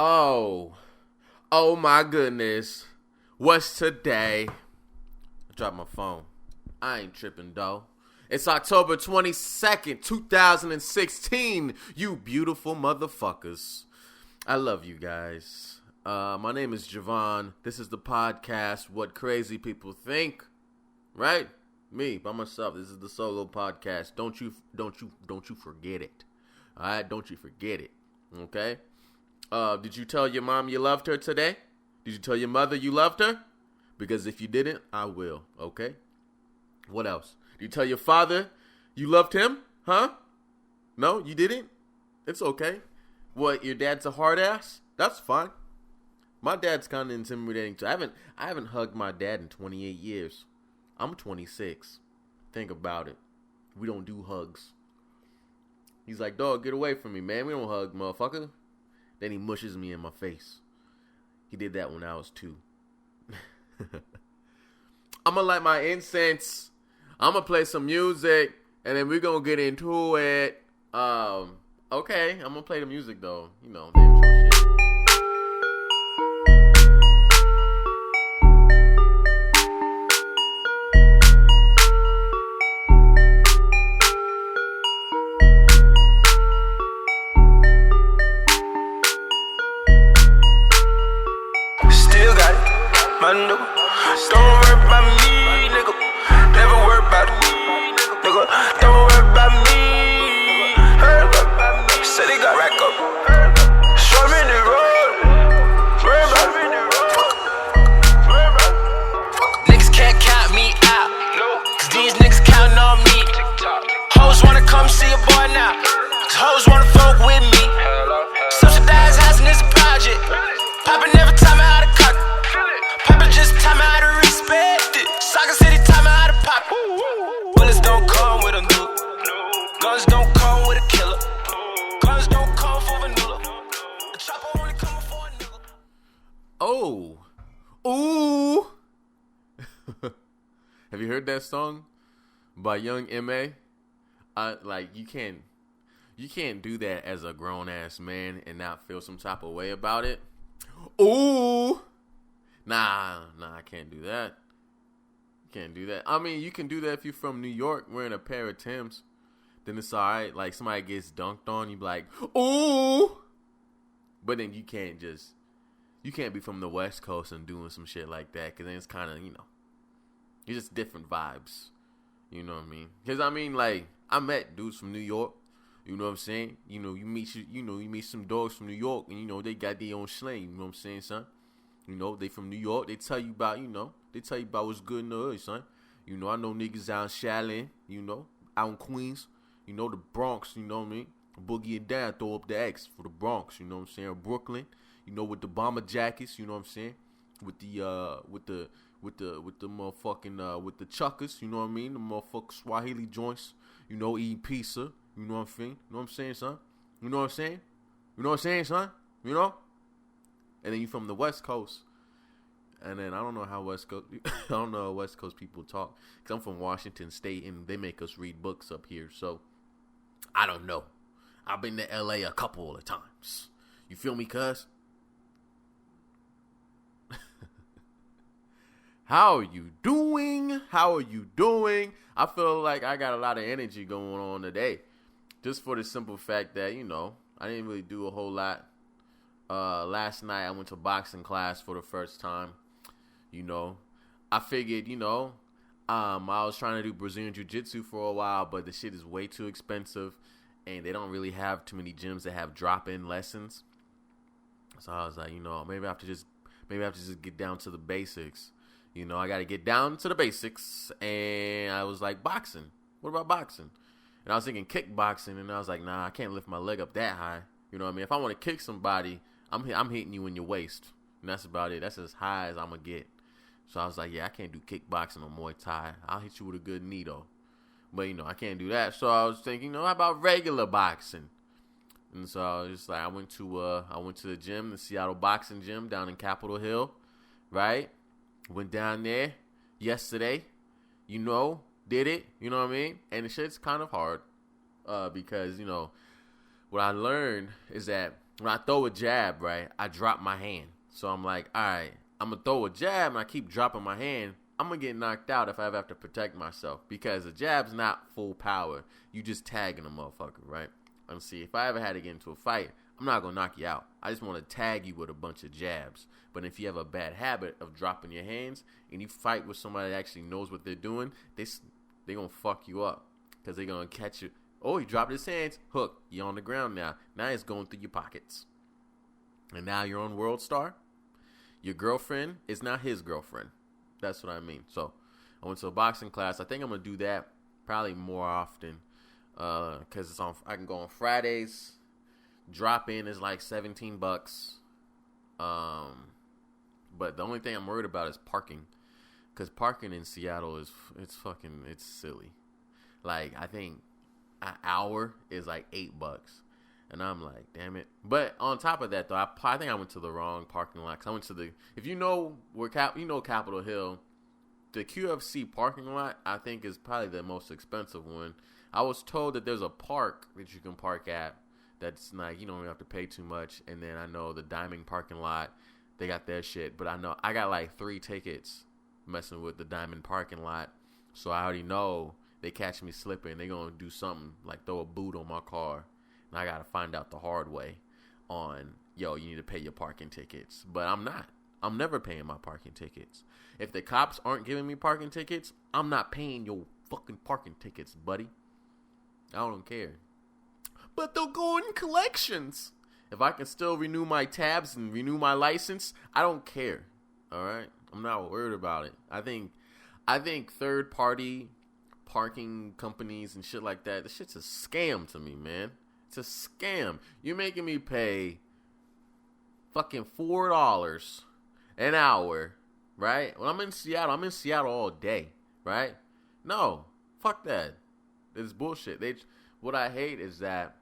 Oh, oh my goodness. What's today? I dropped my phone. I ain't tripping, though. It's October 22nd, 2016. You beautiful motherfuckers. I love you guys. My name is Jovan. This is the podcast, What Crazy People Think. Right? Me, by myself. This is the solo podcast. Don't you forget it. Alright? Don't you forget it. Okay? Did you tell your mom you loved her today? Did you tell your mother you loved her? Because if you didn't, I will. Okay? What else? Did you tell your father you loved him? Huh? No, you didn't? It's okay. What, your dad's a hard ass? That's fine. My dad's kind of intimidating too. I haven't hugged my dad in 28 years. I'm 26. Think about it. We don't do hugs. He's like, dog, get away from me, man. We don't hug, motherfucker. Then he mushes me in my face. He did that when I was 2. I'm going to light my incense. I'm going to play some music. And then we're going to get into it. Okay. I'm going to play the music, though. You know, the intro shit. Don't worry about me, nigga. Never worry about it, nigga. Don't worry about me. Say they got rack up. Show me the road. Worry about me. Niggas can't count me out, cause these niggas counting on me. Hoes wanna come see a boy now, cause hoes wanna fuck with me. Subsidized housing is a project. Poppin' every time I out of cock. Poppin' just time I out of respect it. Soccer City time I out of pop. Bullets don't come with a nuke. Guns don't come with a killer. Guns don't come for vanilla. A chopper only coming for a nigga. Oh. Ooh. Have you heard that song by Young M.A.? Like, you can't do that as a grown-ass man and not feel some type of way about it. Ooh. Nah, I can't do that. Can't do that. I mean, you can do that if you're from New York wearing a pair of Timbs. Then it's alright. Like, somebody gets dunked on, you be like, ooh. But then you can't be from the West Coast and doing some shit like that. Because then it's kind of, it's just different vibes. You know what I mean? Because, I mean, like, I met dudes from New York. You know what I'm saying? You meet some dogs from New York. And, they got their own slang. You know what I'm saying, son? They from New York. They tell you about, what's good in the hood, son. I know niggas out in Shaolin, out in Queens, the Bronx, you know what I mean? Boogie and down, throw up the X for the Bronx, you know what I'm saying? Brooklyn, with the bomber jackets, you know what I'm saying? With the motherfucking, with the chuckers, you know what I mean? The motherfucking Swahili joints, eating pizza, you know what I'm saying? You know what I'm saying, son? You know what I'm saying? You know what I'm saying, son? And then you from the West Coast. And then I don't know how West Coast people talk. Because I'm from Washington State and they make us read books up here. So, I don't know. I've been to LA a couple of times. You feel me, cuz? How are you doing? I feel like I got a lot of energy going on today. Just for the simple fact that, I didn't really do a whole lot. Last night I went to boxing class for the first time. I figured, I was trying to do Brazilian Jiu-Jitsu for a while, but the shit is way too expensive, and they don't really have too many gyms that have drop-in lessons. So I was like, maybe I have to just get down to the basics. I got to get down to the basics, and I was like, boxing. What about boxing? And I was thinking kickboxing, and I was like, nah, I can't lift my leg up that high. You know what I mean? If I want to kick somebody, I'm hitting you in your waist. And that's about it. That's as high as I'm going to get. So I was like, yeah, I can't do kickboxing or Muay Thai. I'll hit you with a good knee, though. But, I can't do that. So I was thinking, how about regular boxing? And so I was just like, I went to the gym, the Seattle Boxing Gym down in Capitol Hill, right? Went down there yesterday, did it, you know what I mean? And the shit's kind of hard because, what I learned is that when I throw a jab, right, I drop my hand. So I'm like, all right, I'm going to throw a jab and I keep dropping my hand. I'm going to get knocked out if I ever have to protect myself because the jab's not full power. You just tagging a motherfucker, right? And see, if I ever had to get into a fight, I'm not going to knock you out. I just want to tag you with a bunch of jabs. But if you have a bad habit of dropping your hands and you fight with somebody that actually knows what they're doing, they're going to fuck you up because they're going to catch you. Oh, he dropped his hands. Hook. You're on the ground now. Now it's going through your pockets. And now you're on World Star. Your girlfriend is not his girlfriend. That's what I mean. So I went to a boxing class. I think I'm going to do that probably more often because it's on. I can go on Fridays. Drop in is like $17. But the only thing I'm worried about is parking. Because parking in Seattle it's silly. Like, I think an hour is like $8. And I'm like, damn it. But on top of that, though, I think I went to the wrong parking lot. Cause I went to if you know Capitol Hill, the QFC parking lot, I think is probably the most expensive one. I was told that there's a park that you can park at that's like, you don't have to pay too much. And then I know the Diamond parking lot, they got their shit. But I know I got like 3 tickets messing with the Diamond parking lot. So I already know they catch me slipping. They going to do something like throw a boot on my car. And I got to find out the hard way on, yo, you need to pay your parking tickets. But I'm not. I'm never paying my parking tickets. If the cops aren't giving me parking tickets, I'm not paying your fucking parking tickets, buddy. I don't care. But they'll go in collections. If I can still renew my tabs and renew my license, I don't care. All right? I'm not worried about it. I think third-party parking companies and shit like that, this shit's a scam to me, man. It's a scam. You're making me pay fucking $4 an hour, right? When I'm in Seattle all day, right? No, fuck that. It's bullshit. What I hate is that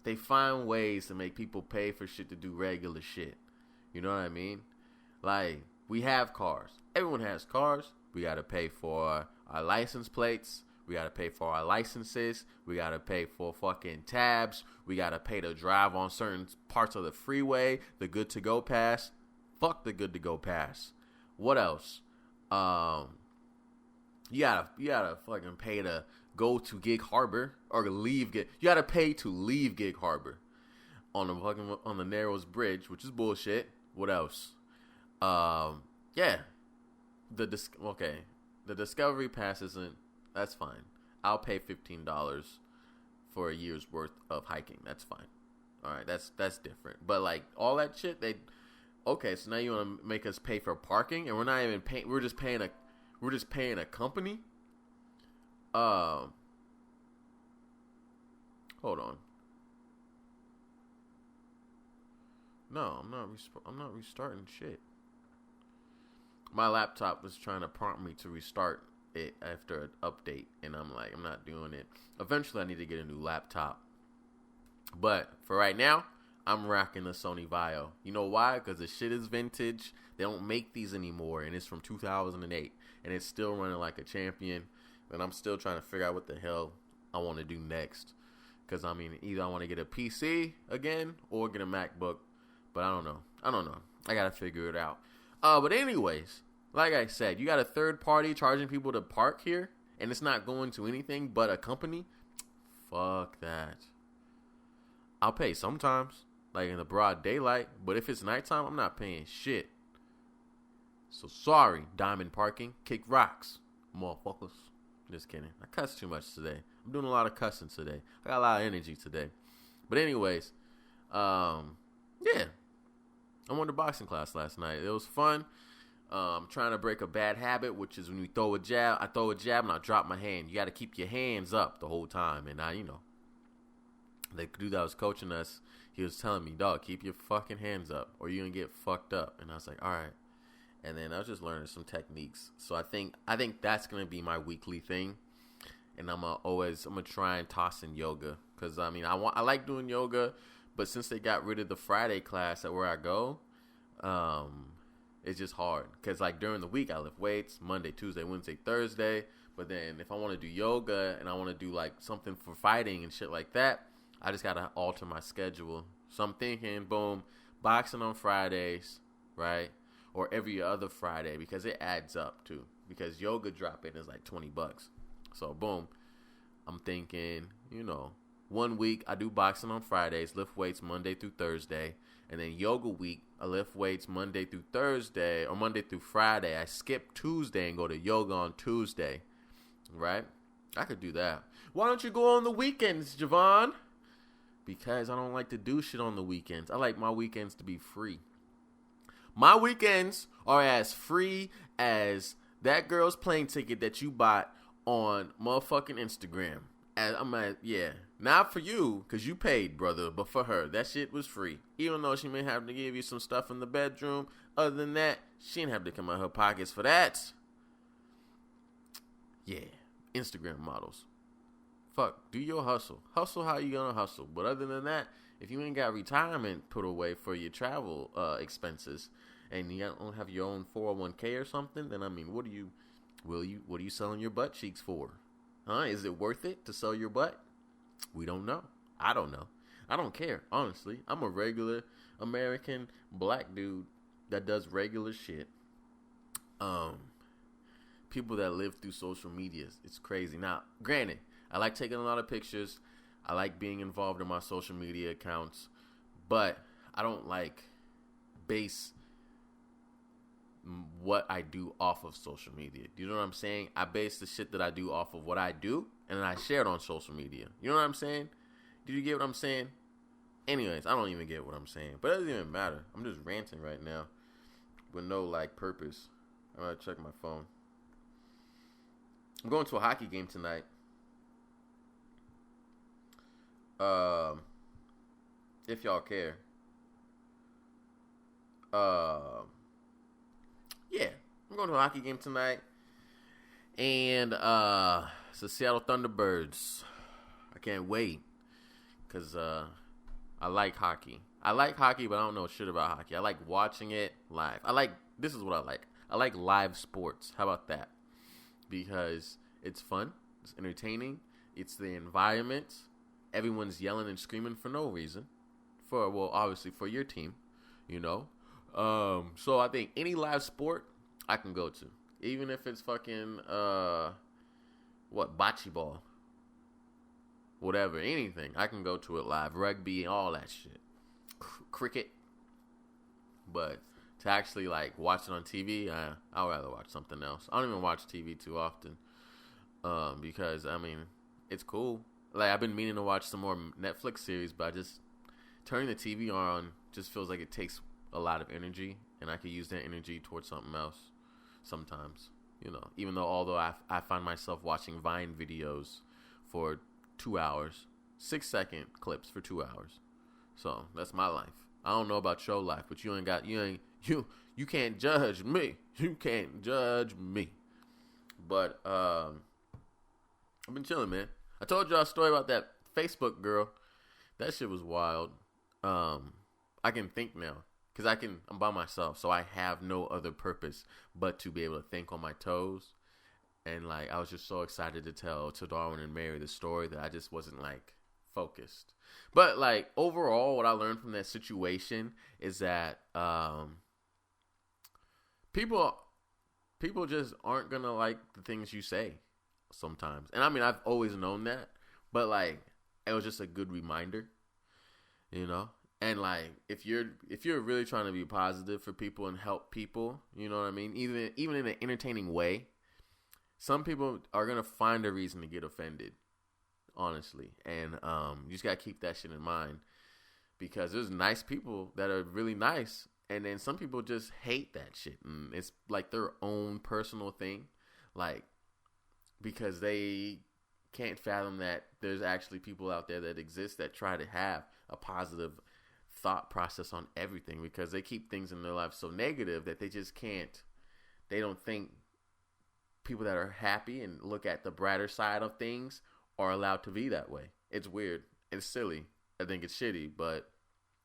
they find ways to make people pay for shit to do regular shit. You know what I mean? Like, we have cars. Everyone has cars. We got to pay for our license plates. We got to pay for our licenses. We got to pay for fucking tabs. We got to pay to drive on certain parts of the freeway. The good to go pass. Fuck the good to go pass. What else? You gotta fucking pay to go to Gig Harbor or leave You gotta pay to leave Gig Harbor on the Narrows Bridge, which is bullshit. What else? Yeah. The Discovery Pass isn't. That's fine. I'll pay $15 for a year's worth of hiking. That's fine. All right, that's different. But like all that shit, so now you want to make us pay for parking, and we're not even paying. We're just paying a company. Hold on. No, I'm not restarting shit. My laptop was trying to prompt me to restart it after an update, and I'm like, I'm not doing it. Eventually I need to get a new laptop, but for right now I'm rocking the Sony Vaio. You know why? Because the shit is vintage. They don't make these anymore, and it's from 2008, and it's still running like a champion. And I'm still trying to figure out what the hell I want to do next, because I mean, either I want to get a PC again or get a MacBook, but I don't know. I gotta figure it out. But anyways, like I said, you got a third party charging people to park here, and it's not going to anything but a company. Fuck that. I'll pay sometimes, like in the broad daylight, but if it's nighttime, I'm not paying shit. So sorry, Diamond Parking. Kick rocks, motherfuckers. Just kidding. I cussed too much today. I'm doing a lot of cussing today. I got a lot of energy today. But anyways, yeah. I went to boxing class last night. It was fun. Trying to break a bad habit, which is when you throw a jab. I throw a jab and I drop my hand. You got to keep your hands up the whole time. And the dude that was coaching us, he was telling me, dog, keep your fucking hands up or you're going to get fucked up. And I was like, all right. And then I was just learning some techniques. So I think that's going to be my weekly thing. And I'm going to try and toss in yoga. Because, I mean, I like doing yoga. But since they got rid of the Friday class at where I go, it's just hard. Because, like, during the week, I lift weights Monday, Tuesday, Wednesday, Thursday. But then if I want to do yoga and I want to do, like, something for fighting and shit like that, I just got to alter my schedule. So I'm thinking, boom, boxing on Fridays, right? Or every other Friday, because it adds up too. Because yoga drop-in is like $20. So boom, I'm thinking, 1 week I do boxing on Fridays, lift weights Monday through Thursday. And then yoga week, I lift weights Monday through Thursday or Monday through Friday. I skip Tuesday and go to yoga on Tuesday, right? I could do that. Why don't you go on the weekends, Jovan? Because I don't like to do shit on the weekends. I like my weekends to be free. My weekends are as free as that girl's plane ticket that you bought on motherfucking Instagram. Not for you, because you paid, brother, but for her, that shit was free. Even though she may have to give you some stuff in the bedroom, other than that, she didn't have to come out of her pockets for that. Yeah, Instagram models. Fuck, do your hustle. Hustle how you gonna hustle. But other than that, if you ain't got retirement put away for your travel expenses, and you don't have your own 401k or something, then what are you selling your butt cheeks for? Huh? Is it worth it to sell your butt? We don't know. I don't know. I don't care, honestly. I'm a regular American black dude that does regular shit. People that live through social media, it's crazy. Now, granted, I like taking a lot of pictures. I like being involved in my social media accounts, but I don't like base what I do off of social media. Do you know what I'm saying? I base the shit that I do off of what I do, and then I share it on social media. You know what I'm saying? Do you get what I'm saying? Anyways, I don't even get what I'm saying, but it doesn't even matter. I'm just ranting right now with no purpose. I'm gonna check my phone. I'm going to a hockey game tonight. If y'all care. Yeah, I'm going to a hockey game tonight. And it's the Seattle Thunderbirds. I can't wait. Because I like hockey. I like hockey, but I don't know shit about hockey. I like watching it live. This is what I like. I like live sports. How about that? Because it's fun. It's entertaining. It's the environment. Everyone's yelling and screaming for no reason. Obviously for your team, So I think any live sport I can go to. Even if it's fucking, bocce ball. Whatever, anything. I can go to it live. Rugby, all that shit. Cricket. But to actually, watch it on TV, I'd rather watch something else. I don't even watch TV too often. Because, it's cool. I've been meaning to watch some more Netflix series, but turning the TV on just feels like it takes a lot of energy, and I could use that energy towards something else sometimes, even although I find myself watching Vine videos for 2 hours, 6-second clips for 2 hours. So that's my life. I don't know about your life, but you can't judge me. You can't judge me. But I've been chilling, man. I told y'all a story about that Facebook girl. That shit was wild. I can think now. Because I'm by myself. So I have no other purpose but to be able to think on my toes. And I was just so excited to Darwin and Mary the story that I just wasn't focused. But overall, what I learned from that situation is that people just aren't gonna like the things you say sometimes. And I've always known that, but it was just a good reminder, And if you're really trying to be positive for people and help people, you know what I mean? Even in an entertaining way, some people are gonna find a reason to get offended, honestly. And you just gotta keep that shit in mind, because there's nice people that are really nice, and then some people just hate that shit, and it's their own personal thing, because they can't fathom that there's actually people out there that exist that try to have a positive thought process on everything, because they keep things in their life so negative that they just can't. They don't think people that are happy and look at the brighter side of things are allowed to be that way. It's weird. It's silly. I think it's shitty, but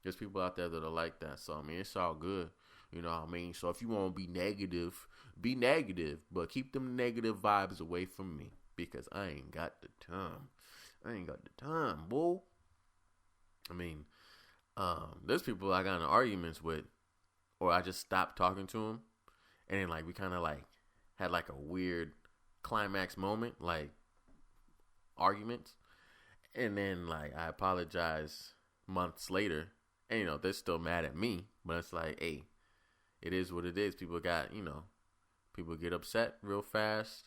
there's people out there that are like that. So it's all good. You know what I mean? So if you want to be negative, but keep them negative vibes away from me, because I ain't got the time. I ain't got the time, boo. There's people I got in arguments with, or I just stopped talking to them, and then like we kind of like had like a weird climax moment, like arguments, and then like I apologize months later, and they're still mad at me, but it's like, hey, it is what it is. People get upset real fast,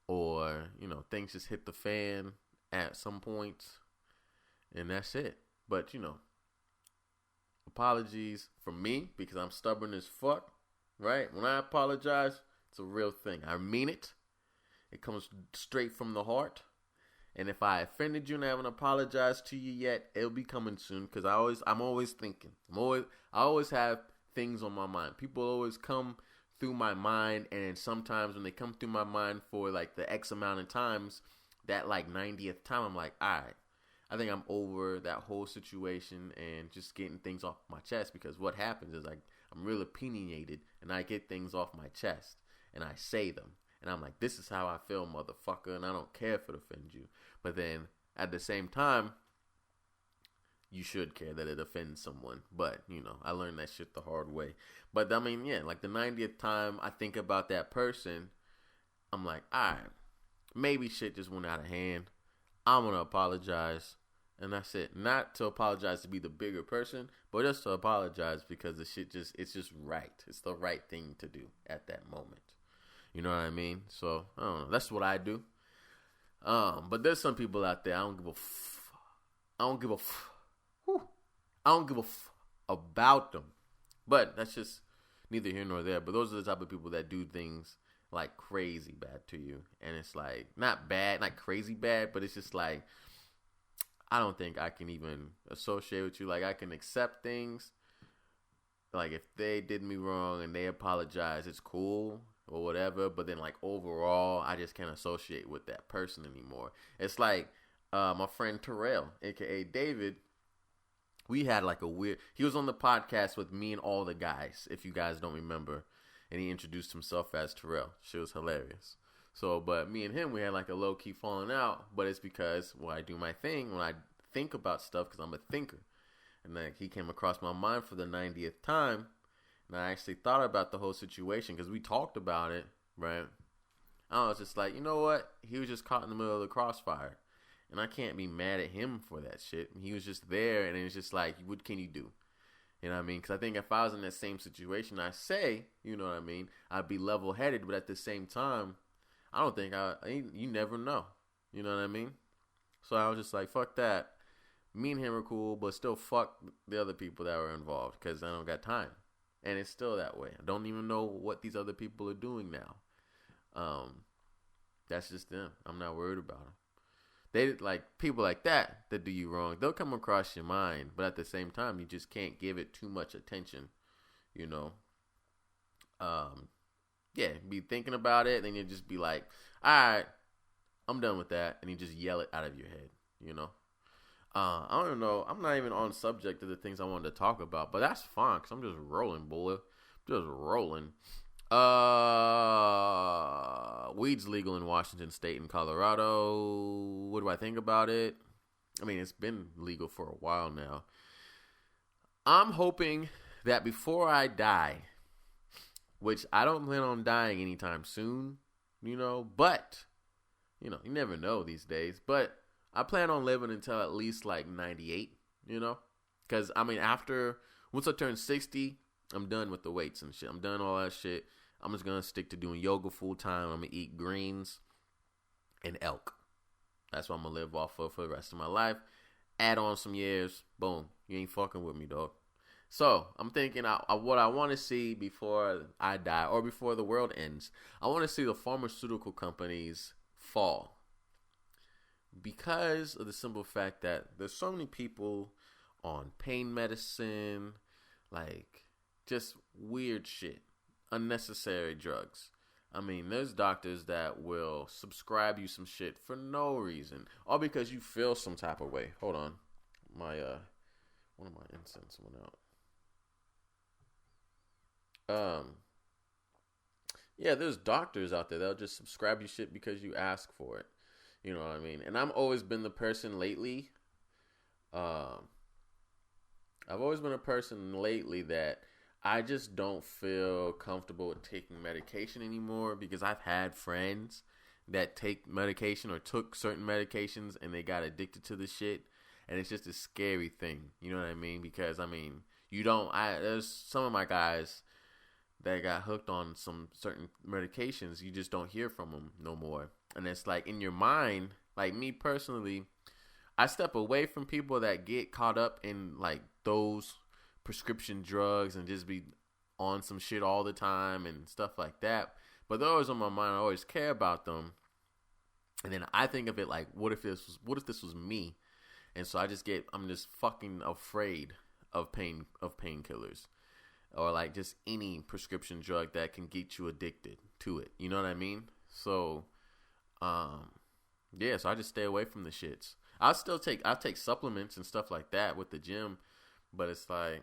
or things just hit the fan at some point, and that's it. But apologies from me, because I'm stubborn as fuck, right? When I apologize, it's a real thing. I mean it. It comes straight from the heart. And if I offended you and I haven't apologized to you yet, it'll be coming soon, because I'm always thinking. I always have things on my mind. People always come through my mind, and sometimes when they come through my mind for like the X amount of times, that like 90th time, I'm like, all right, I think I'm over that whole situation and just getting things off my chest, because what happens is like I'm real opinionated and I get things off my chest and I say them. And I'm like, this is how I feel, motherfucker, and I don't care if it offends you. But then at the same time, you should care that it offends someone. But, I learned that shit the hard way. But, I mean, yeah, like the 90th time I think about that person, I'm like, all right, maybe shit just went out of hand. I'm going to apologize. And that's it. Not to apologize to be the bigger person, but just to apologize because the shit it's just right. It's the right thing to do at that moment. You know what I mean? So, I don't know. That's what I do. But there's some people out there, I don't give a about them. But that's just neither here nor there. But those are the type of people that do things like crazy bad to you. And it's like, not bad, not crazy bad, but it's just like, I don't think I can even associate with you. Like, I can accept things. Like, if they did me wrong and they apologize, it's cool or whatever. But then, like, overall, I just can't associate with that person anymore. It's like my friend Terrell, a.k.a. David. We had like he was on the podcast with me and all the guys, if you guys don't remember. And he introduced himself as Terrell. Shit was hilarious. So, but me and him, we had like a low-key falling out. But it's because, I do my thing when I think about stuff, because I'm a thinker. And like he came across my mind for the 90th time. And I actually thought about the whole situation, because we talked about it, right? I was just like, you know what? He was just caught in the middle of the crossfire. And I can't be mad at him for that shit. He was just there, and it's just like, what can you do? You know what I mean? Because I think if I was in that same situation, you know what I mean, I'd be level-headed, but at the same time, I don't think you never know. You know what I mean? So I was just like, fuck that. Me and him are cool, but still fuck the other people that were involved, because I don't got time. And it's still that way. I don't even know what these other people are doing now. That's just them. I'm not worried about them. They like people like that do you wrong. They'll come across your mind, but at the same time, you just can't give it too much attention. Be thinking about it, and then you just be like, all right, I'm done with that, and you just yell it out of your head. I don't even know. I'm not even on subject of the things I wanted to talk about, but that's fine, because I'm just rolling, boy. Just rolling. Weed's legal in Washington State and Colorado. What do I think about it? I mean, it's been legal for a while now. I'm hoping that before I die, which I don't plan on dying anytime soon, but, you never know these days, but I plan on living until at least like 98, because, I mean, once I turn 60, I'm done with the weights and shit. I'm done all that shit. I'm just going to stick to doing yoga full time. I'm going to eat greens and elk. That's what I'm going to live off of for the rest of my life. Add on some years. Boom. You ain't fucking with me, dog. So, I'm thinking what I want to see before I die or before the world ends. I want to see the pharmaceutical companies fall. Because of the simple fact that there's so many people on pain medicine, like just weird shit. Unnecessary drugs. I mean, there's doctors that will subscribe you some shit for no reason, all because you feel some type of way. Hold on, one of my incense went out. There's doctors out there that'll just subscribe you shit because you ask for it. You know what I mean? And I've always been the person lately. I've always been a person lately that I just don't feel comfortable with taking medication anymore because I've had friends that take medication or took certain medications and they got addicted to the shit. And it's just a scary thing. You know what I mean? Because, I mean, there's some of my guys that got hooked on some certain medications. You just don't hear from them no more. And it's like in your mind, like me personally, I step away from people that get caught up in like those prescription drugs and just be on some shit all the time and stuff like that. But they're always on my mind. I always care about them. And then I think of it like, what if this was me? And so I'm just fucking afraid of painkillers or like just any prescription drug that can get you addicted to it. You know what I mean? So, yeah, so I just stay away from the shits. I'll take supplements and stuff like that with the gym, but it's like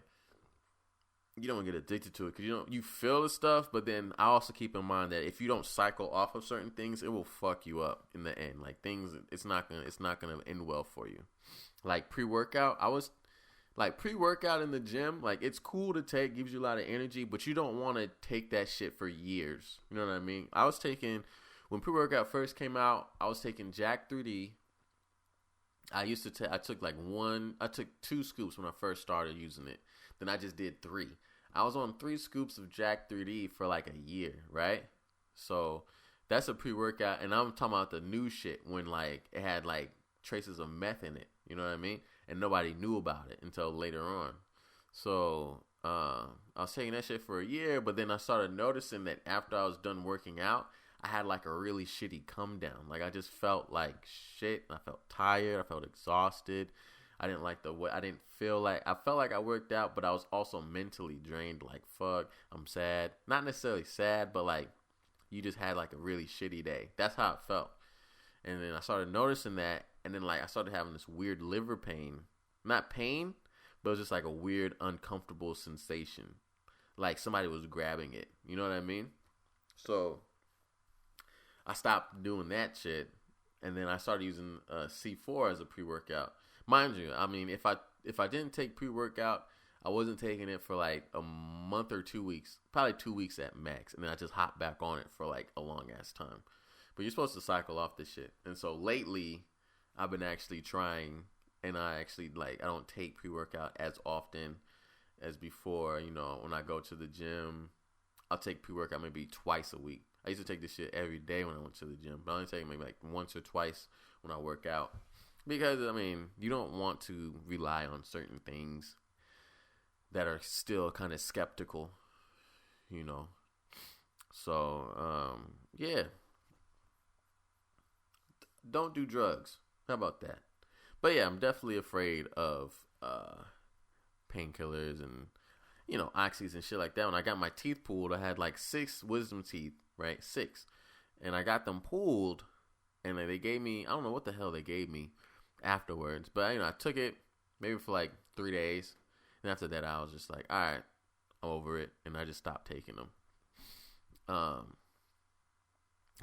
you don't get addicted to it because you feel the stuff. But then I also keep in mind that if you don't cycle off of certain things, it will fuck you up in the end. Like it's not gonna end well for you. Like pre-workout, pre-workout in the gym. Like it's cool to take, gives you a lot of energy, but you don't want to take that shit for years. You know what I mean? When pre-workout first came out, I was taking Jack 3D. I took 2 scoops when I first started using it. Then I just did 3. I was on 3 scoops of Jack 3D for like a year, right? So that's a pre-workout, and I'm talking about the new shit when like it had like traces of meth in it. You know what I mean? And nobody knew about it until later on. So I was taking that shit for a year, but then I started noticing that after I was done working out, I had like a really shitty come down. Like I just felt like shit. I felt tired. I felt exhausted. I didn't like the way. I felt like I worked out, but I was also mentally drained. Like fuck, I'm sad. Not necessarily sad, but like you just had like a really shitty day. That's how it felt. And then I started noticing that, and then like I started having this weird liver pain. Not pain, but it was just like a weird uncomfortable sensation. Like somebody was grabbing it. You know what I mean? So I stopped doing that shit, and then I started using C4 as a pre-workout. Mind you, I mean, if I didn't take pre-workout, I wasn't taking it for like a month or 2 weeks, probably 2 weeks at max, and then I just hopped back on it for like a long ass time. But you're supposed to cycle off this shit, and so lately I've been actually trying, and I don't take pre-workout as often as before. You know, when I go to the gym, I'll take pre-workout maybe twice a week. I used to take this shit every day when I went to the gym, but I only take it maybe like once or twice when I work out. Because, I mean, you don't want to rely on certain things that are still kind of skeptical, you know. So, yeah. Don't do drugs. How about that? But yeah, I'm definitely afraid of painkillers and, you know, oxys and shit like that. When I got my teeth pulled, I had like 6 wisdom teeth, right? 6. And I got them pulled, and they gave me, I don't know what the hell they gave me afterwards. But, you know, I took it maybe for like 3 days. And after that, I was just like, all right, I'm over it. And I just stopped taking them.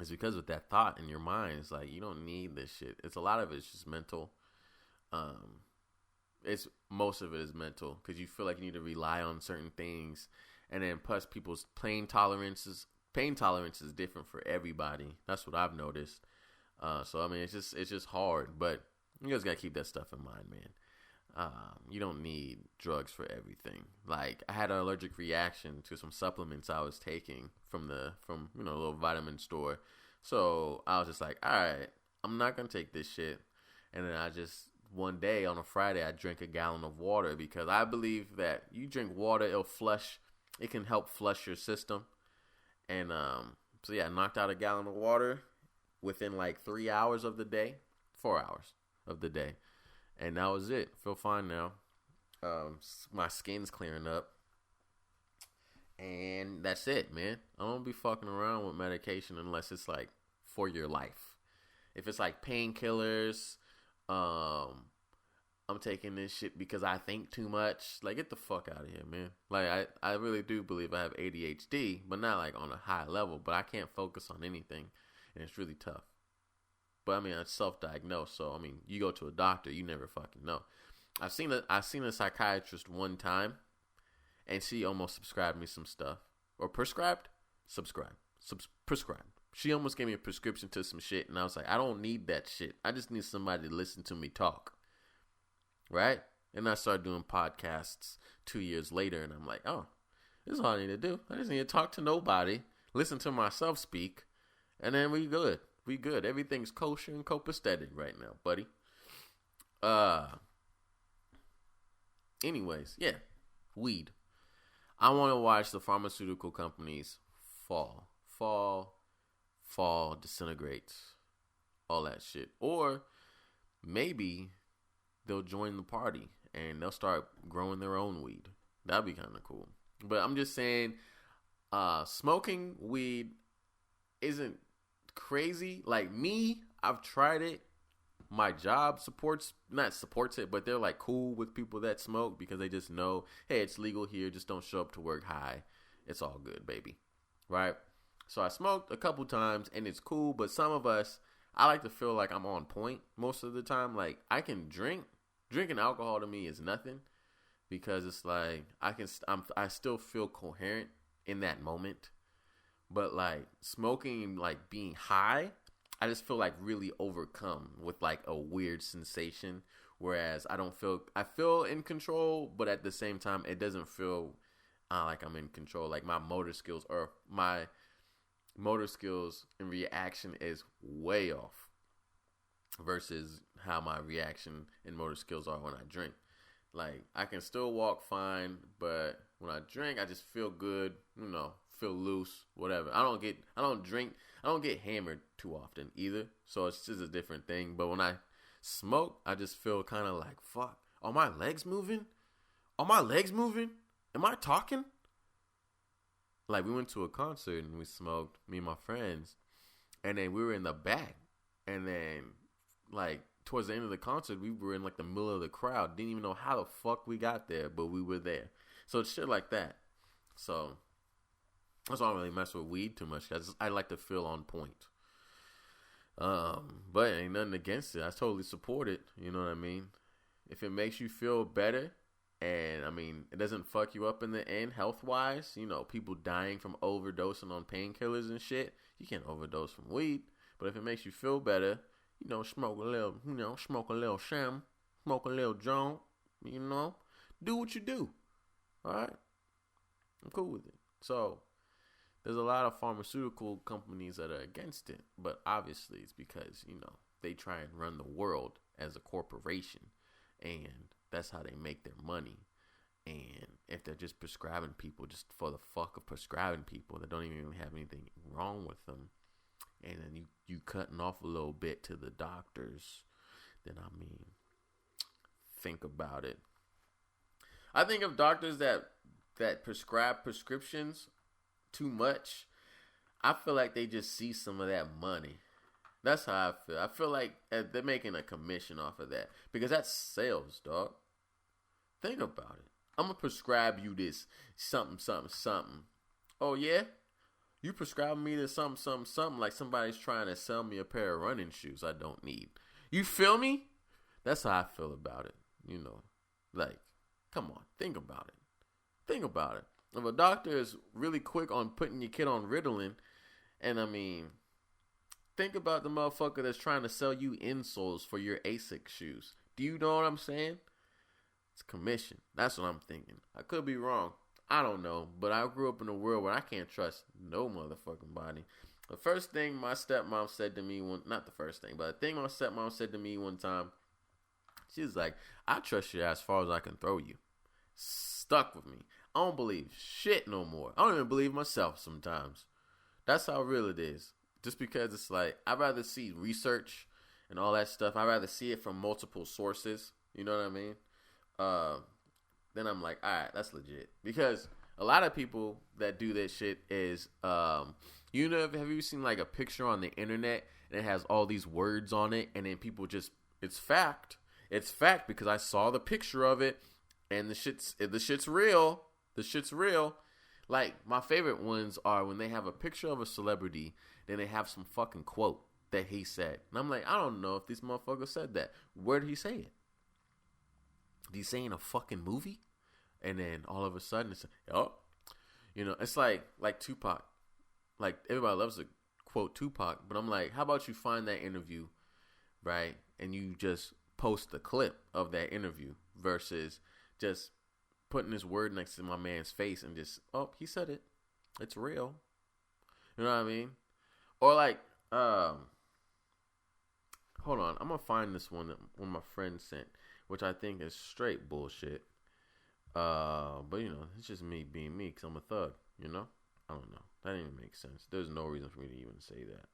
It's because with that thought in your mind, it's like, you don't need this shit. It's a lot of it's just mental. Most of it is mental because you feel like you need to rely on certain things. And then plus people's pain tolerance is different for everybody. That's what I've noticed. So I mean, it's just hard, but you just gotta keep that stuff in mind, man. You don't need drugs for everything. Like I had an allergic reaction to some supplements I was taking from a little vitamin store. So I was just like, all right, I'm not gonna take this shit. And then one day on a Friday, I drank a gallon of water because I believe that you drink water, it can help flush your system. And so yeah, I knocked out a gallon of water within like 3 hours of the day, 4 hours of the day. And that was it. Feel fine now. My skin's clearing up. And that's it, man. I don't be fucking around with medication unless it's like for your life. If it's like painkillers, I'm taking this shit because I think too much. Like, get the fuck out of here, man. Like, I really do believe I have ADHD, but not like on a high level. But I can't focus on anything, and it's really tough. But I mean, I self-diagnosed, so I mean, you go to a doctor, you never fucking know. I seen a psychiatrist one time, and she almost prescribed me some stuff. Or prescribed? Prescribed. She almost gave me a prescription to some shit, and I was like, I don't need that shit. I just need somebody to listen to me talk. Right? And I started doing podcasts 2 years later, and I'm like, oh, this is all I need to do. I just need to talk to nobody, listen to myself speak, and then we good. We good. Everything's kosher and copacetic right now, buddy. Anyways, yeah, weed. I want to watch the pharmaceutical companies fall, disintegrate, all that shit. Or maybe they'll join the party and they'll start growing their own weed. That'd be kind of cool. But I'm just saying, smoking weed isn't crazy. Like me, I've tried it. My job not supports it, but they're like cool with people that smoke because they just know, hey, it's legal here. Just don't show up to work high. It's all good, baby. Right? So I smoked a couple times and it's cool, but some of us, I like to feel like I'm on point most of the time. Like I can drink. Drinking alcohol to me is nothing because it's like I still feel coherent in that moment. But like smoking, like being high, I just feel like really overcome with like a weird sensation. Whereas I feel in control, but at the same time, it doesn't feel like I'm in control. Like my motor skills and reaction is way off versus how my reaction and motor skills are when I drink. Like I can still walk fine, but when I drink, I just feel good, feel loose, whatever. I don't get hammered too often either. So it's just a different thing. But when I smoke, I just feel kind of like, fuck, are my legs moving? Am I talking? Like we went to a concert and we smoked, me and my friends, and then we were in the back, and then like towards the end of the concert, we were in like the middle of the crowd. Didn't even know how the fuck we got there, but we were there. So it's shit like that. So that's why I don't really mess with weed too much. I like to feel on point. But ain't nothing against it. I totally support it. You know what I mean? If it makes you feel better, and I mean it doesn't fuck you up in the end health wise, people dying from overdosing on painkillers and shit, you can't overdose from weed. But if it makes you feel better, smoke a little sham, smoke a little joint, do what you do. All right? I'm cool with it. So there's a lot of pharmaceutical companies that are against it, but obviously it's because, they try and run the world as a corporation, and that's how they make their money. And if they're just prescribing people just for the fuck of prescribing people that don't even have anything wrong with them, and then you cutting off a little bit to the doctors, then I mean, think about it. I think of doctors that prescribe prescriptions too much, I feel like they just see some of that money. That's how I feel. I feel like they're making a commission off of that because that's sales, dog. Think about it. I'm going to prescribe you this something. Oh, yeah? You prescribe me this something like somebody's trying to sell me a pair of running shoes I don't need. You feel me? That's how I feel about it. Like, come on. Think about it. If a doctor is really quick on putting your kid on Ritalin, and I mean, think about the motherfucker that's trying to sell you insoles for your ASIC shoes. Do you know what I'm saying? It's commission. That's what I'm thinking. I could be wrong. I don't know. But I grew up in a world where I can't trust no motherfucking body. The first thing my stepmom said to me, not the first thing, but the thing my stepmom said to me one time, she was like, I trust you as far as I can throw you. Stuck with me. I don't believe shit no more. I don't even believe myself sometimes. That's how real it is. Just because it's like, I'd rather see research and all that stuff. I'd rather see it from multiple sources. You know what I mean? Then I'm like, all right, that's legit. Because a lot of people that do this shit is, have you seen like a picture on the internet and it has all these words on it, and then people just, it's fact because I saw the picture of it, and the shit's real. The shit's real. Like, my favorite ones are when they have a picture of a celebrity, then they have some fucking quote that he said. And I'm like, I don't know if this motherfucker said that. Where did he say it? Did he say in a fucking movie? And then all of a sudden it's oh, it's like Tupac. Like everybody loves to quote Tupac, but I'm like, how about you find that interview, right? And you just post a clip of that interview versus just putting this word next to my man's face and just, oh, he said it. It's real. You know what I mean? Or like, hold on. I'm going to find this one that one of my friends sent, which I think is straight bullshit. But, it's just me being me because I'm a thug, I don't know. That didn't even make sense. There's no reason for me to even say that.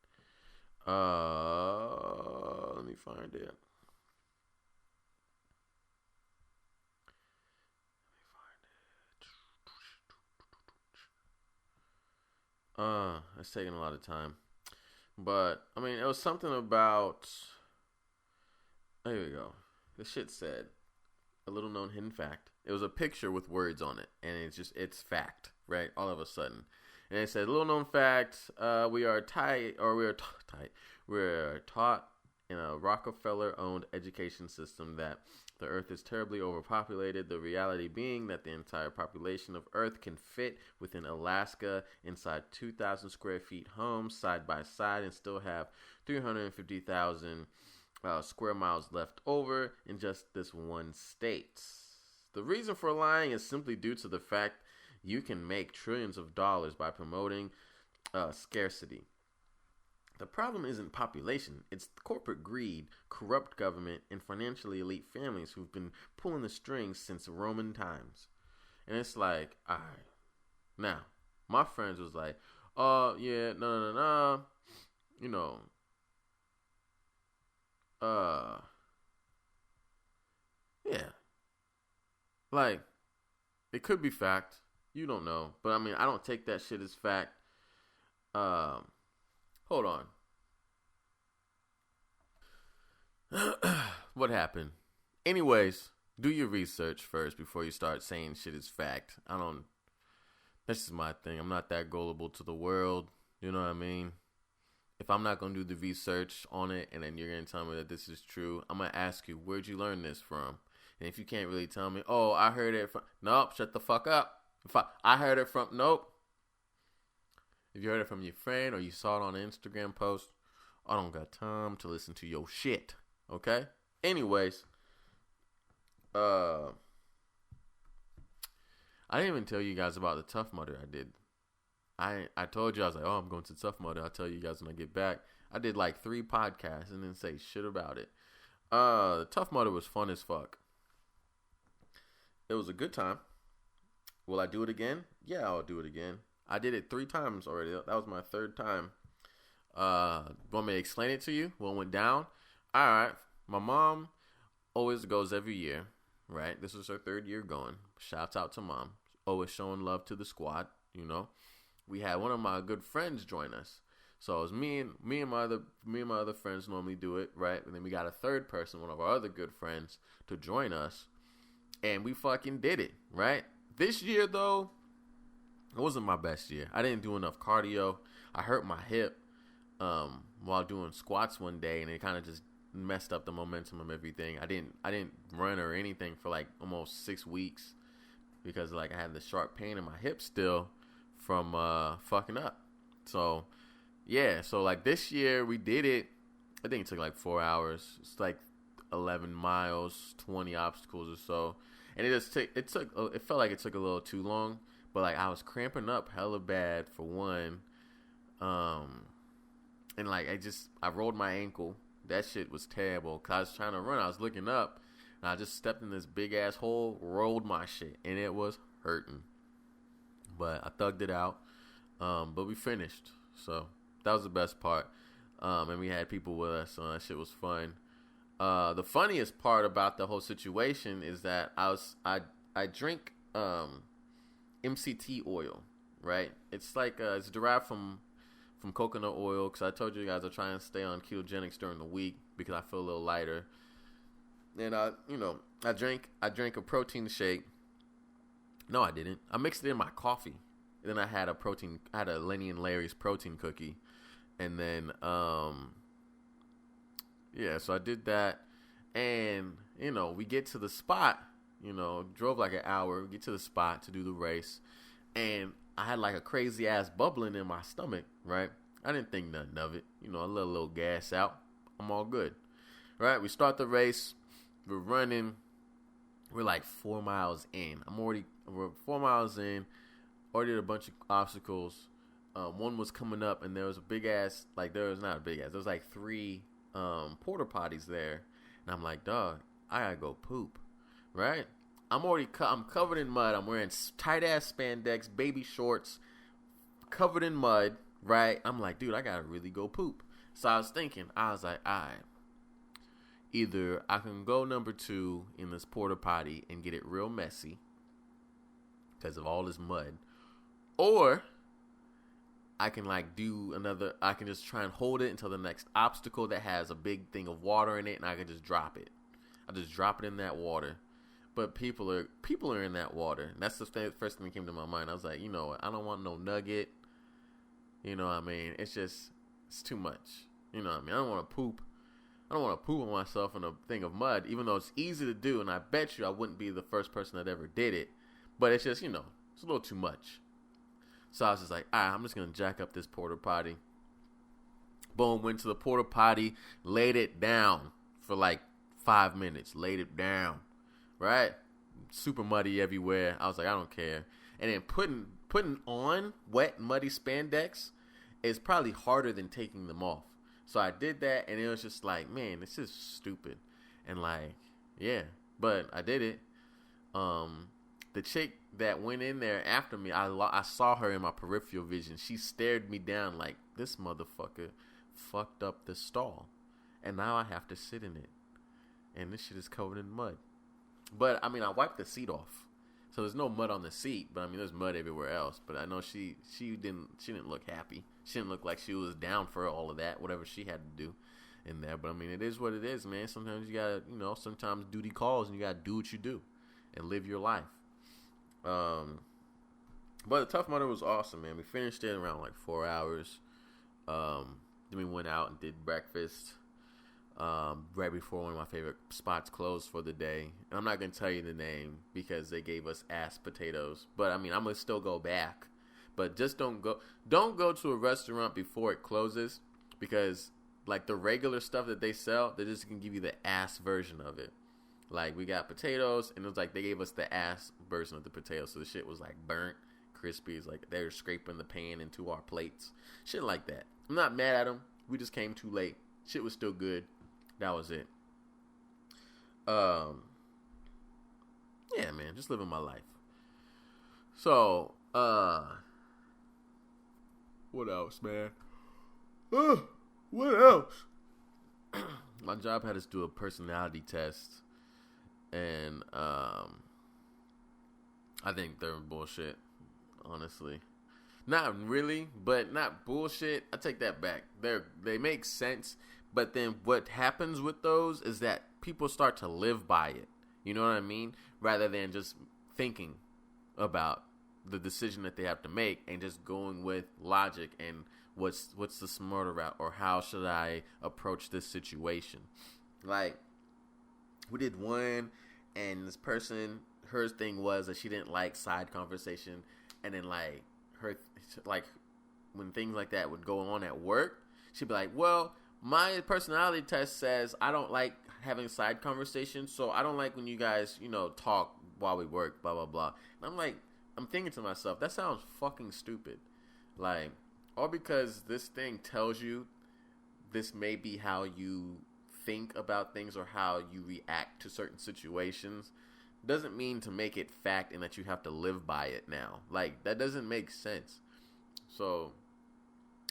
Let me find it. It's taking a lot of time. But, it was something about... There we go. The shit said, a little known hidden fact. It was a picture with words on it. And it's fact, right? All of a sudden. And it said, little known fact, we are taught in a Rockefeller-owned education system that the Earth is terribly overpopulated, the reality being that the entire population of Earth can fit within Alaska inside 2,000 square feet homes side by side and still have 350,000 square miles left over in just this one state. The reason for lying is simply due to the fact you can make trillions of dollars by promoting scarcity. The problem isn't population, it's corporate greed, corrupt government, and financially elite families who've been pulling the strings since Roman times. And it's like, alright. Now, my friends was like, oh, yeah, no. Yeah. Like, it could be fact. You don't know. But, I don't take that shit as fact. Hold on. What happened? Anyways, do your research first before you start saying shit is fact. That's just my thing. I'm not that gullible to the world. You know what I mean? If I'm not going to do the research on it and then you're going to tell me that this is true, I'm going to ask you, where'd you learn this from? And if you can't really tell me, oh, I heard it from... Nope, shut the fuck up. I heard it from... Nope. If you heard it from your friend or you saw it on an Instagram post, I don't got time to listen to your shit. Okay? Anyways, I didn't even tell you guys about the Tough Mudder I did. I told you, I was like, oh, I'm going to Tough Mudder. I'll tell you guys when I get back. I did like 3 podcasts and didn't say shit about it. The Tough Mudder was fun as fuck. It was a good time. Will I do it again? Yeah, I'll do it again. I did it 3 times already. That was my 3rd time. Want me to explain it to you? What went down? All right. My mom always goes every year, right? This was her 3rd year going. Shouts out to mom. Always showing love to the squad, We had one of my good friends join us. So it was me and my other friends normally do it, right? And then we got a 3rd person, one of our other good friends, to join us. And we fucking did it, right? This year, though, it wasn't my best year. I didn't do enough cardio. I hurt my hip while doing squats one day, and it kind of just messed up the momentum of everything. I didn't run or anything for like almost 6 weeks because like I had the sharp pain in my hip still from fucking up. So yeah, so like this year we did it. I think it took like 4 hours. It's like 11 miles, 20 obstacles or so, and it felt like it took a little too long. But like I was cramping up hella bad for one, and like I rolled my ankle. That shit was terrible. Cause I was trying to run. I was looking up, and I just stepped in this big ass hole, rolled my shit, and it was hurting. But I thugged it out. But we finished, so that was the best part. And we had people with us, so that shit was fun. The funniest part about the whole situation is that I drink MCT oil, right? It's like it's derived from coconut oil, because I told you guys I try and stay on ketogenics during the week because I feel a little lighter. And I drank a protein shake. No, I didn't. I mixed it in my coffee. And then I had a Lenny and Larry's protein cookie. And then yeah, so I did that. And we get to the spot, drove like an hour, get to the spot to do the race, and I had like a crazy ass bubbling in my stomach, right? I didn't think nothing of it. I let a little gas out. I'm all good, right? We start the race. We're running. We're like 4 miles in. We're 4 miles in. Already did a bunch of obstacles. One was coming up, and there was a big ass, there was not a big ass. There was like 3 porta potties there, and I'm like, dog, I gotta go poop, right? I'm covered in mud. I'm wearing tight ass spandex, baby shorts, covered in mud, right? I'm like, dude, I gotta really go poop. So I was thinking, all right, either I can go number 2 in this porta potty and get it real messy because of all this mud, or I can I can just try and hold it until the next obstacle that has a big thing of water in it, and I can just drop it. I just drop it in that water. But people are in that water. And that's the first thing that came to my mind. I was like, you know what? I don't want no nugget. You know what I mean? It's too much. You know what I mean? I don't want to poop. I don't want to poop on myself in a thing of mud, even though it's easy to do. And I bet you I wouldn't be the first person that ever did it. But it's just, it's a little too much. So I was just like, I'm just going to jack up this porta potty. Boom, went to the porta potty, laid it down for like 5 minutes. Laid it down, right? Super muddy everywhere. I was like, I don't care. And then putting on wet, muddy spandex is probably harder than taking them off. So I did that, and it was just like, man, this is stupid. And yeah, but I did it. The chick that went in there after me, I saw her in my peripheral vision. She stared me down like, this motherfucker fucked up the stall, and now I have to sit in it, and this shit is covered in mud. But I wiped the seat off, so there's no mud on the seat. But there's mud everywhere else. But I know she didn't look happy. She didn't look like she was down for all of that, whatever she had to do in there. But it is what it is, man. Sometimes you gotta, sometimes duty calls, and you gotta do what you do and live your life. But the Tough Mudder was awesome, man. We finished it around like 4 hours. Then we went out and did breakfast right before one of my favorite spots closed for the day. And I'm not going to tell you the name because they gave us ass potatoes. But I'm going to still go back. But just don't go to a restaurant before it closes, because like the regular stuff that they sell, they're just going to give you the ass version of it. Like, we got potatoes, and it was like they gave us the ass version of the potatoes. So the shit was like burnt, crispy. It's like they were scraping the pan into our plates. Shit like that. I'm not mad at them. We just came too late. Shit was still good. That was it. Yeah, man. Just living my life. So, what else, man? What else? My job had us do a personality test. And I think they're bullshit, honestly. Not really, but not bullshit. I take that back. They make sense, but then what happens with those is that people start to live by it. You know what I mean? Rather than just thinking about the decision that they have to make and just going with logic and what's the smarter route, or how should I approach this situation. Like, we did one, and this person, her thing was that she didn't like side conversation, and then when things like that would go on at work, she'd be like, well, my personality test says I don't like having side conversations, so I don't like when you guys, talk while we work, blah, blah, blah. And I'm thinking to myself, that sounds fucking stupid. Like, all because this thing tells you this may be how you think about things or how you react to certain situations doesn't mean to make it fact and that you have to live by it now. Like, that doesn't make sense. So,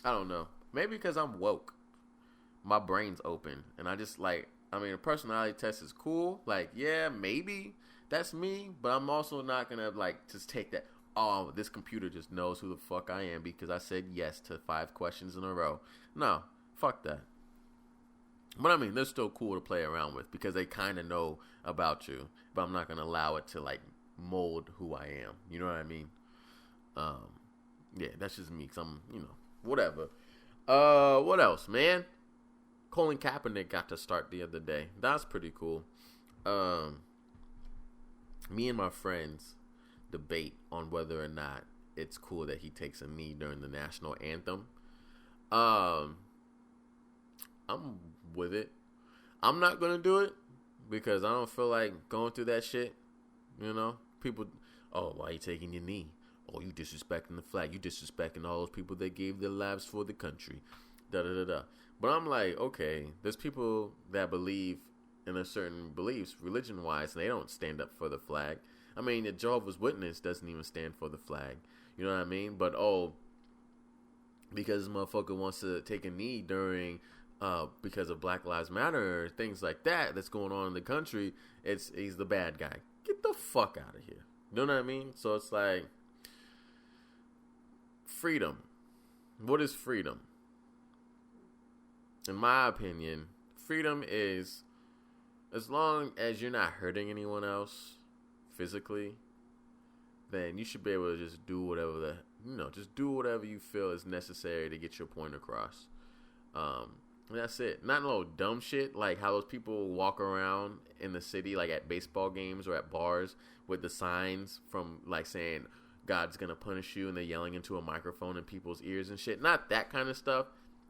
I don't know. Maybe because I'm woke. My brain's open. And I just a personality test is cool. Like, yeah, maybe that's me. But I'm also not going to, just take that, oh, this computer just knows who the fuck I am because I said yes to 5 questions in a row. No, fuck that. But they're still cool to play around with because they kind of know about you. But I'm not going to allow it to, mold who I am. You know what I mean? Yeah, that's just me. Because I'm, whatever. What else, man? Colin Kaepernick got to start the other day. That's pretty cool. I me and my friends debate on whether or not it's cool that he takes a knee during the national anthem. I'm with it. I'm not gonna do it because I don't feel like going through that shit. You know, people, oh, why you taking your knee? Oh, you disrespecting the flag. You disrespecting all those people that gave their lives for the country. Da da da da. But I'm like, okay, there's people that believe in a certain beliefs, religion-wise, and they don't stand up for the flag. I mean, the Jehovah's Witness doesn't even stand for the flag. You know what I mean? But, because this motherfucker wants to take a knee during, because of Black Lives Matter or things like that that's going on in the country, he's the bad guy. Get the fuck out of here. You know what I mean? So it's like, freedom. What is freedom? In my opinion, freedom is as long as you're not hurting anyone else physically, then you should be able to just do whatever just do whatever you feel is necessary to get your point across. And that's it. Not a little dumb shit like how those people walk around in the city, like at baseball games or at bars with the signs from like saying God's gonna punish you, and they're yelling into a microphone in people's ears and shit. Not that kind of stuff.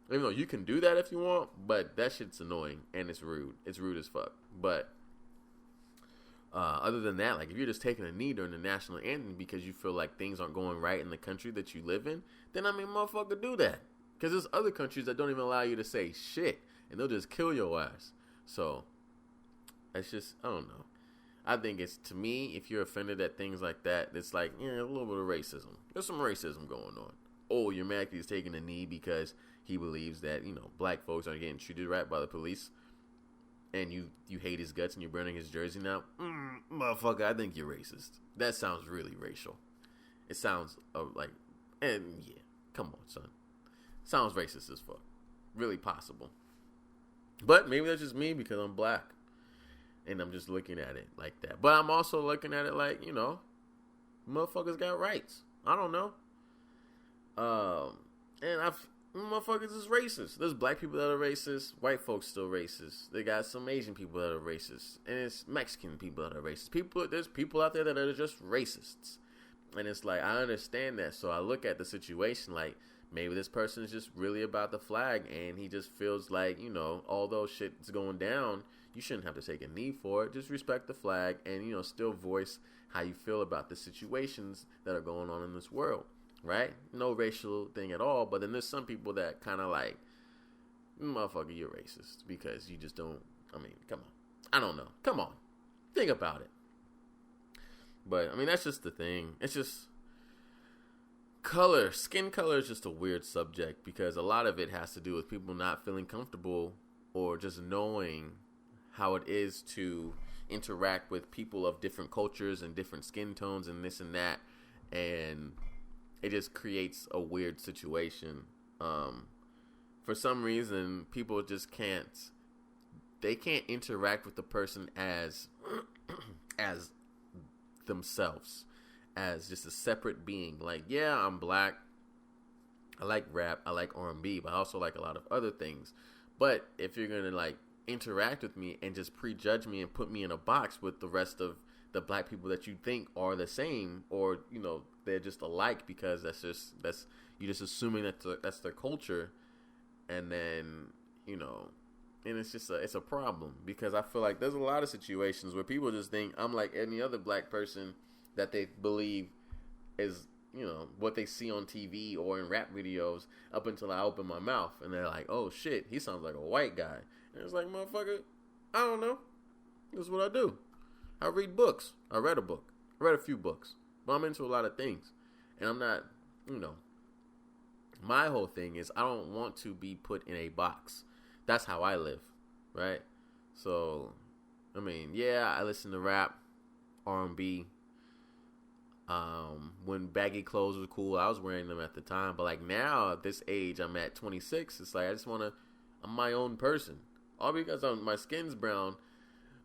Even though you can do that if you want, but that shit's annoying and it's rude. It's rude as fuck. But other than that, like if you're just taking a knee during the national anthem because you feel like things aren't going right in the country that you live in, then I mean, motherfucker, do that. Because there's other countries that don't even allow you to say shit, and they'll just kill your ass. So it's just, I don't know. I think it's, to me, if you're offended at things like that, it's like, a little bit of racism. There's some racism going on. Oh, you're mad he's taking a knee because he believes that, black folks are getting treated right by the police, and you hate his guts and you're burning his jersey now. Motherfucker, I think you're racist. That sounds really racial. It sounds come on, son. Sounds racist as fuck. Really possible. But maybe that's just me because I'm black. And I'm just looking at it like that. But I'm also looking at it like, motherfuckers got rights. I don't know. And motherfuckers is racist. There's black people that are racist. White folks still racist. They got some Asian people that are racist. And it's Mexican people that are racist. There's people out there that are just racists. And it's like, I understand that. So I look at the situation like, maybe this person is just really about the flag, and he just feels like, although shit's going down, you shouldn't have to take a knee for it. Just respect the flag and, still voice how you feel about the situations that are going on in this world, right? No racial thing at all, but then there's some people that kind of like, motherfucker, you're racist because you just don't, come on. I don't know. Come on. Think about it. But, that's just the thing. It's just... skin color is just a weird subject because a lot of it has to do with people not feeling comfortable or just knowing how it is to interact with people of different cultures and different skin tones and this and that, and it just creates a weird situation. For some reason, people just can't interact with the person as themselves, as just a separate being. Like, yeah, I'm black, I like rap, I like R&B, but I also like a lot of other things. But if you're gonna like interact with me and just prejudge me and put me in a box with the rest of the black people that you think are the same, or they're just alike because that's you're just assuming that's their culture, and then and it's just it's a problem because I feel like there's a lot of situations where people just think I'm like any other black person that they believe is, what they see on TV or in rap videos up until I open my mouth. And they're like, oh, shit, he sounds like a white guy. And it's like, motherfucker, I don't know. This is what I do. I read books. I read a book. I read a few books. But I'm into a lot of things. And I'm not, my whole thing is I don't want to be put in a box. That's how I live, right? So, I listen to rap, R&B. When baggy clothes were cool, I was wearing them at the time. But like now, at this age, I'm at 26. It's like I'm my own person. All because my skin's brown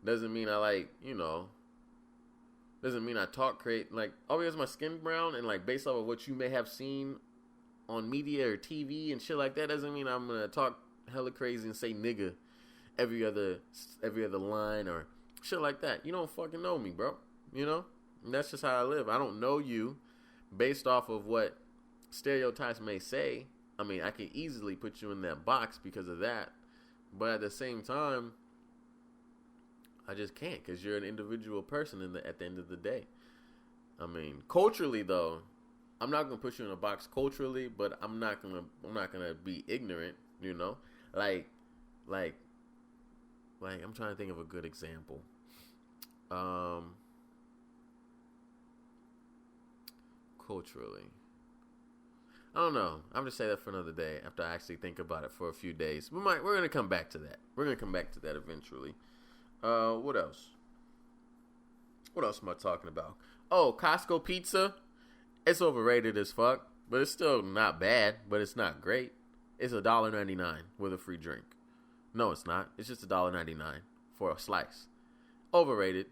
doesn't mean I like, doesn't mean I all because my skin's brown and like based off of what you may have seen on media or TV and shit like that doesn't mean I'm gonna talk hella crazy and say nigga every other line or shit like that. You don't fucking know me, bro. you know? And that's just how I live. I don't know you based off of what stereotypes may say. I mean, I can easily put you in that box because of that. But at the same time, I just can't because you're an individual person at the end of the day. I mean, culturally though, I'm not gonna put you in a box culturally, but I'm not gonna be ignorant, you know? Like I'm trying to think of a good example. Culturally, I don't know. I'm just saying that for another day after I actually think about it for a few days. We're gonna come back to that. We're gonna come back to that eventually. What else? What else am I talking about? Oh, Costco pizza. It's overrated as fuck, but it's still not bad, but it's not great. It's $1.99 with a free drink. No, it's not. It's just $1.99 for a slice. Overrated.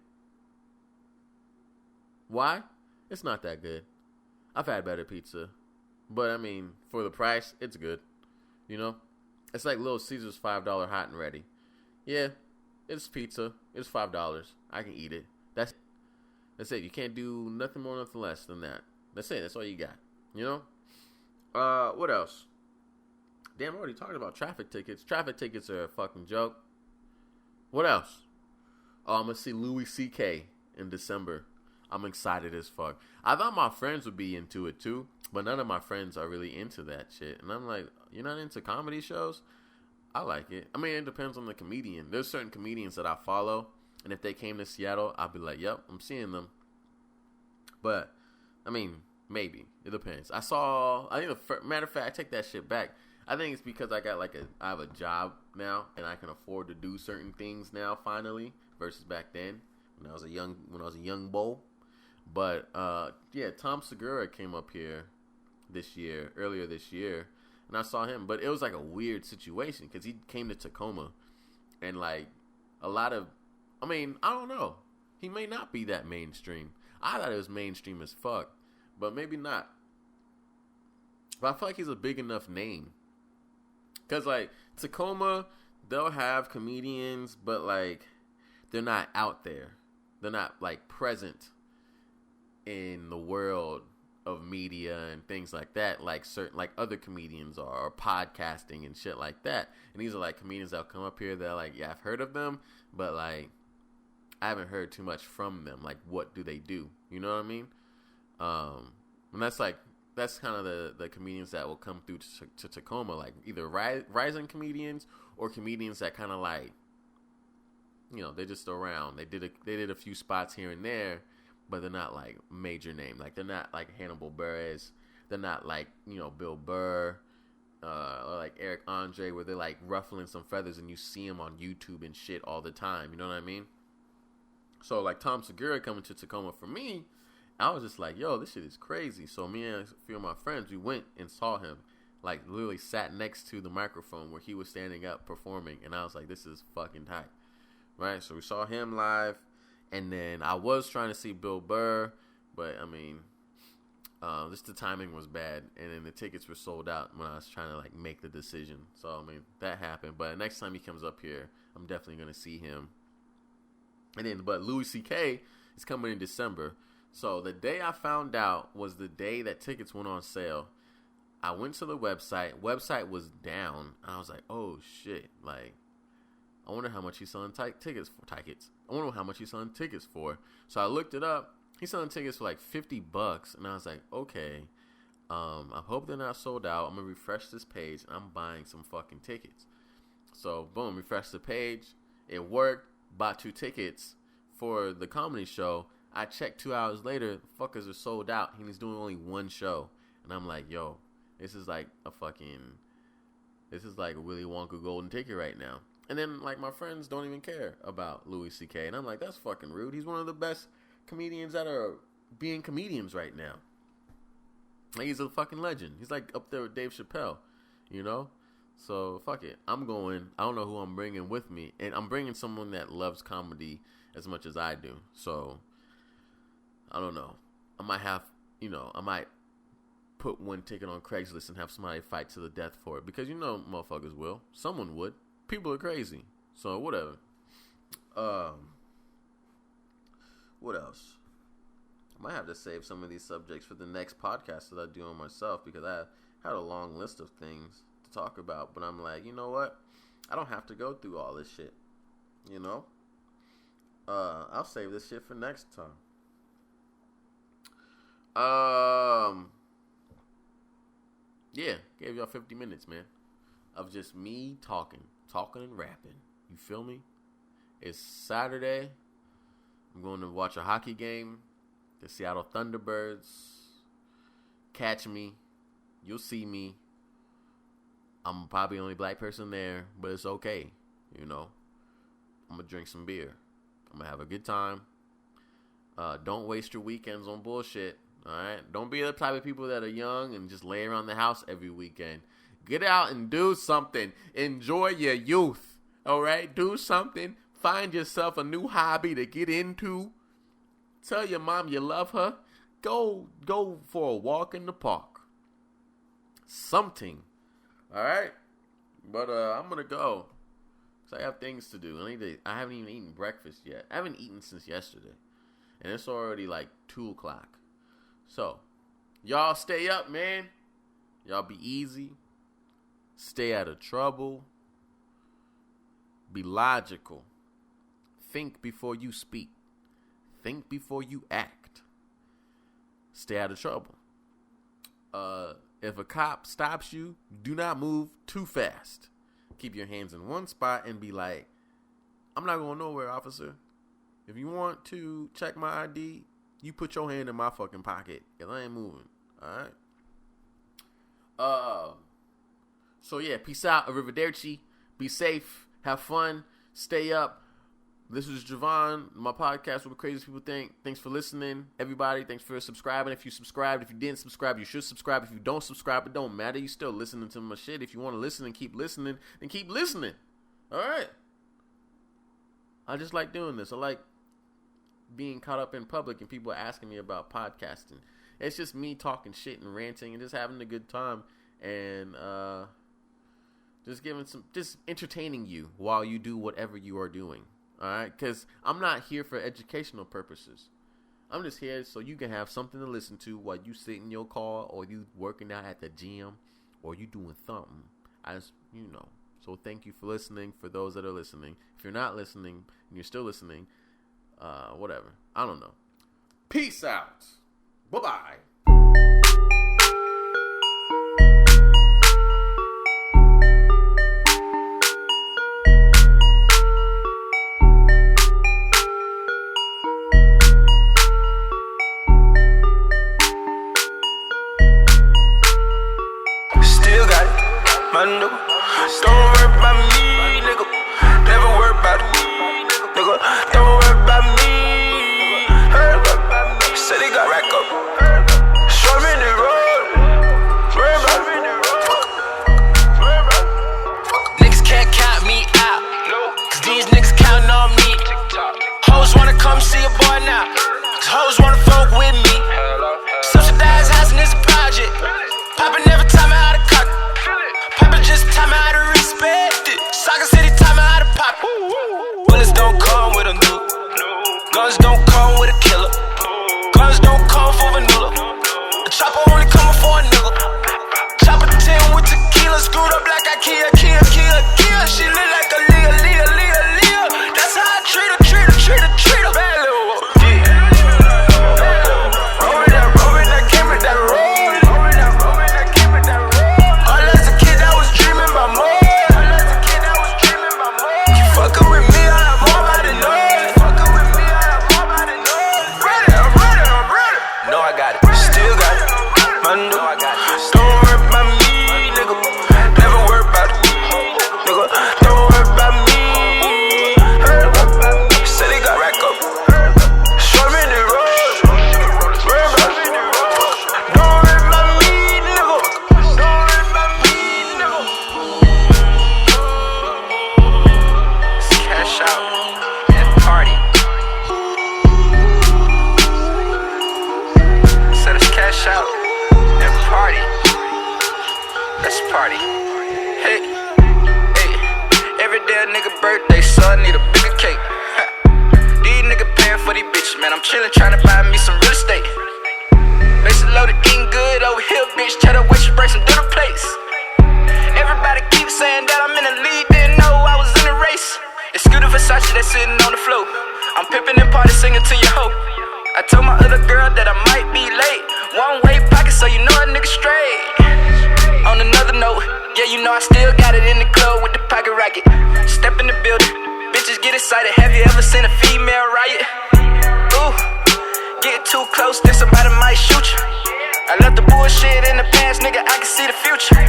Why? It's not that good. I've had better pizza. But, I mean, for the price, it's good. You know? It's like Little Caesars $5 hot and ready. Yeah, it's pizza. It's $5. I can eat it. That's it. You can't do nothing more, nothing less than that. That's it. That's all you got. You know? What else? Damn, I already talked about traffic tickets. Traffic tickets are a fucking joke. What else? Oh, I'm going to see Louis C.K. in December. I'm excited as fuck. I thought my friends would be into it too, but none of my friends are really into that shit. And I'm like, you're not into comedy shows? I like it. I mean, it depends on the comedian. There's certain comedians that I follow, and if they came to Seattle, I'd be like, yep, I'm seeing them. But, I mean, maybe. It depends. Matter of fact, I take that shit back. I think it's because I have a job now, and I can afford to do certain things now, finally, versus back then when I was a young bull. But yeah, Tom Segura came up here earlier this year, and I saw him. But it was like a weird situation because he came to Tacoma, and like a lot of, I mean, I don't know. He may not be that mainstream. I thought it was mainstream as fuck, but maybe not. But I feel like he's a big enough name. Because, like, Tacoma, they'll have comedians, but, like, they're not out there. They're not, like, present in the world of media and things like that, like other comedians are, or podcasting and shit like that. And these are, like, comedians that'll come up here that, like, yeah, I've heard of them, but, like, I haven't heard too much from them. Like, what do they do? You know what I mean? And that's kind of the comedians that will come through to Tacoma, like either rising comedians or comedians that kind of like, you know, they're just around. They did a few spots here and there, but they're not like major name. Like they're not like Hannibal Buress. They're not like, you know, Bill Burr or like Eric Andre, where they're like ruffling some feathers and you see them on YouTube and shit all the time. You know what I mean? So like Tom Segura coming to Tacoma for me, I was just like, yo, this shit is crazy. So me and a few of my friends, we went and saw him, like literally sat next to the microphone where he was standing up performing. And I was like, this is fucking tight. Right? So we saw him live. And then I was trying to see Bill Burr. But, I mean, just the timing was bad. And then the tickets were sold out when I was trying to, like, make the decision. So, I mean, that happened. But next time he comes up here, I'm definitely going to see him. And then, but Louis C.K. is coming in December. So the day I found out was the day that tickets went on sale. I went to the website. Website was down. I was like, oh shit! Like, I wonder how much he's selling tickets for. I wonder how much he's selling tickets for. So I looked it up. He's selling tickets for like $50, and I was like, okay. I hope they're not sold out. I'm gonna refresh this page, and I'm buying some fucking tickets. So boom, refresh the page. It worked. Bought 2 tickets for the comedy show. I checked 2 hours later, the fuckers are sold out. He's doing only 1 show. And I'm like, yo, this is like a Willy Wonka golden ticket right now. And then, like, my friends don't even care about Louis C.K. And I'm like, that's fucking rude. He's one of the best comedians that are being comedians right now. Like, he's a fucking legend. He's, like, up there with Dave Chappelle, you know? So, fuck it. I'm going. I don't know who I'm bringing with me. And I'm bringing someone that loves comedy as much as I do. So, I don't know. I might put 1 ticket on Craigslist and have somebody fight to the death for it. Because, you know, motherfuckers will. Someone would. People are crazy. So, whatever. What else? might have to save some of these subjects for the next podcast that I do on myself, because I had a long list of things to talk about. But I'm like, you know what? I don't have to go through all this shit. You know? I'll save this shit for next time. Yeah, gave y'all 50 minutes, man, of just me talking and rapping. You feel me? It's Saturday. I'm going to watch a hockey game. The Seattle Thunderbirds. Catch me. You'll see me. I'm probably the only black person there, but it's okay. You know, I'm going to drink some beer. I'm going to have a good time. Don't waste your weekends on bullshit. All right? Don't be the type of people that are young and just lay around the house every weekend. Get out and do something. Enjoy your youth. All right? Do something. Find yourself a new hobby to get into. Tell your mom you love her. Go for a walk in the park. Something. All right? But I'm going to go. So I have things to do. I haven't even eaten breakfast yet. I haven't eaten since yesterday. And it's already like 2 o'clock. So, y'all stay up, man. Y'all be easy. Stay out of trouble. Be logical. Think before you speak. Think before you act. Stay out of trouble. If a cop stops you, do not move too fast. Keep your hands in one spot and be like, I'm not going nowhere, officer. If you want to check my ID, you put your hand in my fucking pocket, because I ain't moving. Alright? So yeah, peace out. Arrivederci. Be safe. Have fun. Stay up. This is Jovan, my podcast, What Crazy People Think. Thanks for listening, everybody. Thanks for subscribing. If you subscribed, if you didn't subscribe, you should subscribe. If you don't subscribe, it don't matter. You still listening to my shit. If you want to listen and keep listening, then keep listening. Alright? I just like doing this. I like being caught up in public and people asking me about podcasting. It's just me talking shit and ranting and just having a good time and just entertaining you while you do whatever you are doing. All right, because I'm not here for educational purposes. I'm just here so you can have something to listen to while you sit in your car, or you working out at the gym, or you doing something. So thank you for listening. For those that are listening, if you're not listening and you're still listening, whatever. I don't know. Peace out. Bye-bye. Still got it, my nigga. Don't worry about me, nigga. Never worry about it, nigga. Don't worry about me. Say they got rack up. Show me the road. Worry about me. Niggas can't count me out, cause these niggas counting on me. Hoes wanna come see a boy now, cause hoes wanna fuck with me. Subsidized housing is a project. Poppin' every time I out of cock. Poppin' just time I out of respect it. Soccer City time I out of pop. Bullets don't come with a dude. Guns don't come with a killer. Guns don't come for vanilla. A chopper only coming for a nigga. Chopper 10 with tequila. Screwed up like I kill. She look like a Leah. That's how I treat her. Bad little bitch. Roll it, that came with that roll. Birthday, son, need a bigger cake. These niggas paying for these bitches, man. I'm chillin', tryna buy me some real estate. loaded, eating good over here, bitch. Try to waste your brace and do the place. Everybody keeps saying that I'm in the lead, didn't know I was in the race. It's Scooter Versace that's sitting on the floor. I'm pimping and party singing to your hoe. I told my other girl that I might be late. One way pocket, so you know a nigga straight. On another note, yeah, you know I still got it in the club with the pocket rocket. Step in the building, bitches get excited. Have you ever seen a female riot? Ooh, get too close, then somebody might shoot you. I left the bullshit in the past, nigga, I can see the future.